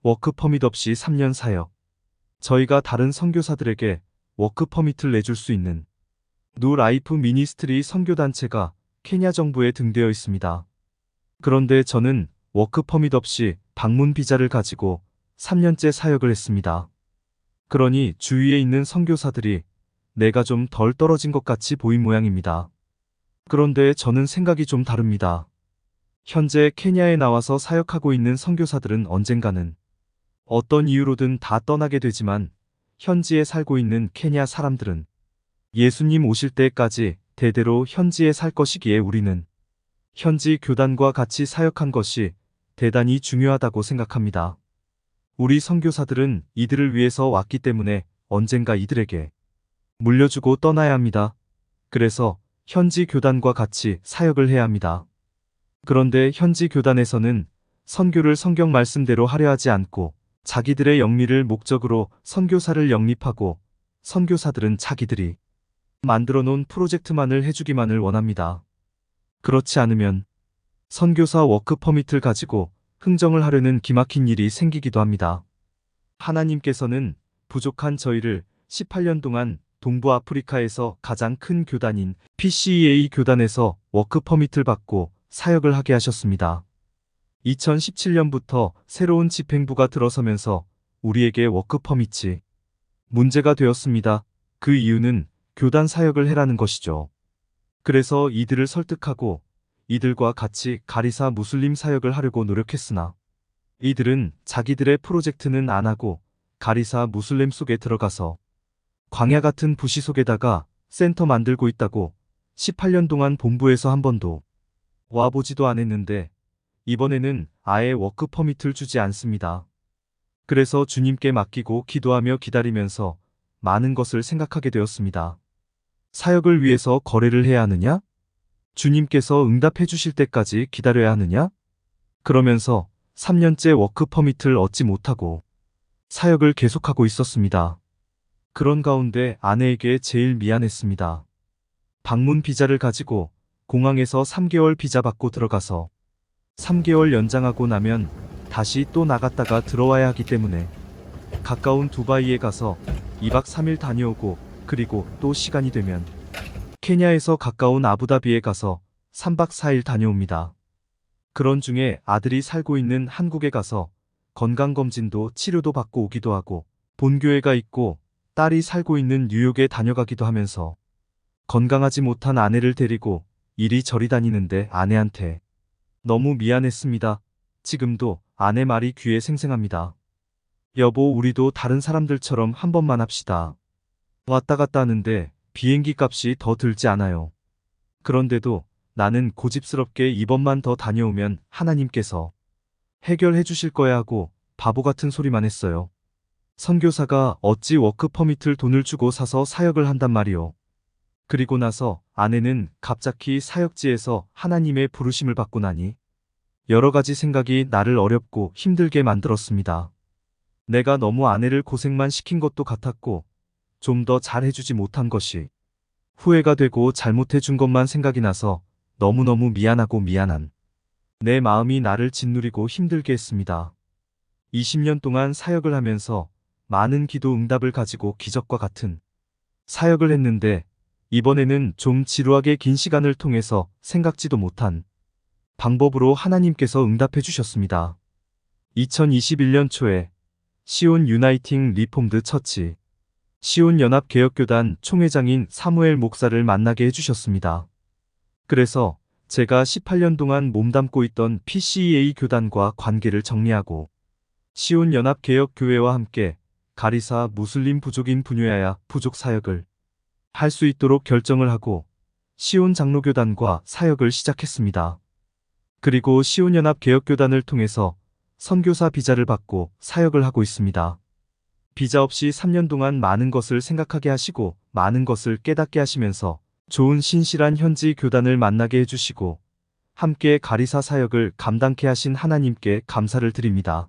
워크퍼밋 없이 3년 사역. 저희가 다른 선교사들에게 워크퍼밋을 내줄 수 있는 뉴 라이프 미니스트리 선교단체가 케냐 정부에 등되어 있습니다. 그런데 저는 워크퍼밋 없이 방문 비자를 가지고 3년째 사역을 했습니다. 그러니 주위에 있는 선교사들이 내가 좀 덜 떨어진 것 같이 보인 모양입니다. 그런데 저는 생각이 좀 다릅니다. 현재 케냐에 나와서 사역하고 있는 선교사들은 언젠가는 어떤 이유로든 다 떠나게 되지만 현지에 살고 있는 케냐 사람들은 예수님 오실 때까지 대대로 현지에 살 것이기에 우리는 현지 교단과 같이 사역한 것이 대단히 중요하다고 생각합니다. 우리 선교사들은 이들을 위해서 왔기 때문에 언젠가 이들에게 물려주고 떠나야 합니다. 그래서 현지 교단과 같이 사역을 해야 합니다. 그런데 현지 교단에서는 선교를 성경 말씀대로 하려 하지 않고 자기들의 영리를 목적으로 선교사를 영입하고 선교사들은 자기들이 만들어 놓은 프로젝트만을 해주기만을 원합니다. 그렇지 않으면 선교사 워크퍼밋을 가지고 흥정을 하려는 기막힌 일이 생기기도 합니다. 하나님께서는 부족한 저희를 18년 동안 동부 아프리카에서 가장 큰 교단인 PCEA 교단에서 워크퍼밋을 받고 사역을 하게 하셨습니다. 2017년부터 새로운 집행부가 들어서면서 우리에게 워크퍼밋이 문제가 되었습니다. 그 이유는 교단 사역을 해라는 것이죠. 그래서 이들을 설득하고 이들과 같이 가리사 무슬림 사역을 하려고 노력했으나 이들은 자기들의 프로젝트는 안 하고 가리사 무슬림 속에 들어가서 광야 같은 부시 속에다가 센터 만들고 있다고 18년 동안 본부에서 한 번도 와보지도 않았는데 이번에는 아예 워크퍼밋을 주지 않습니다. 그래서 주님께 맡기고 기도하며 기다리면서 많은 것을 생각하게 되었습니다. 사역을 위해서 거래를 해야 하느냐? 주님께서 응답해 주실 때까지 기다려야 하느냐? 그러면서 3년째 워크퍼밋을 얻지 못하고 사역을 계속하고 있었습니다. 그런 가운데 아내에게 제일 미안했습니다. 방문 비자를 가지고 공항에서 3개월 비자 받고 들어가서 3개월 연장하고 나면 다시 또 나갔다가 들어와야 하기 때문에 가까운 두바이에 가서 2박 3일 다녀오고 그리고 또 시간이 되면 케냐에서 가까운 아부다비에 가서 3박 4일 다녀옵니다. 그런 중에 아들이 살고 있는 한국에 가서 건강검진도 치료도 받고 오기도 하고 본교회가 있고 딸이 살고 있는 뉴욕에 다녀가기도 하면서 건강하지 못한 아내를 데리고 이리저리 다니는데 아내한테 너무 미안했습니다. 지금도 아내 말이 귀에 생생합니다. 여보, 우리도 다른 사람들처럼 한 번만 합시다. 왔다 갔다 하는데 비행기 값이 더 들지 않아요. 그런데도 나는 고집스럽게 이번만 더 다녀오면 하나님께서 해결해 주실 거야 하고 바보 같은 소리만 했어요. 선교사가 어찌 워크퍼밋을 돈을 주고 사서 사역을 한단 말이오. 그리고 나서 아내는 갑자기 사역지에서 하나님의 부르심을 받고 나니 여러 가지 생각이 나를 어렵고 힘들게 만들었습니다. 내가 너무 아내를 고생만 시킨 것도 같았고 좀 더 잘해주지 못한 것이 후회가 되고 잘못해준 것만 생각이 나서 너무너무 미안하고 미안한 내 마음이 나를 짓누리고 힘들게 했습니다. 20년 동안 사역을 하면서 많은 기도 응답을 가지고 기적과 같은 사역을 했는데 이번에는 좀 지루하게 긴 시간을 통해서 생각지도 못한 방법으로 하나님께서 응답해 주셨습니다. 2021년 초에 시온 유나이팅 리폼드 처치 시온 연합개혁교단 총회장인 사무엘 목사를 만나게 해주셨습니다. 그래서 제가 18년 동안 몸담고 있던 PCEA 교단과 관계를 정리하고 시온 연합개혁교회와 함께 가리사 무슬림 부족인 분야야 부족 사역을 할 수 있도록 결정을 하고 시온 장로교단과 사역을 시작했습니다. 그리고 시온 연합개혁교단을 통해서 선교사 비자를 받고 사역을 하고 있습니다. 비자 없이 3년 동안 많은 것을 생각하게 하시고 많은 것을 깨닫게 하시면서 좋은 신실한 현지 교단을 만나게 해주시고 함께 가리사 사역을 감당케 하신 하나님께 감사를 드립니다.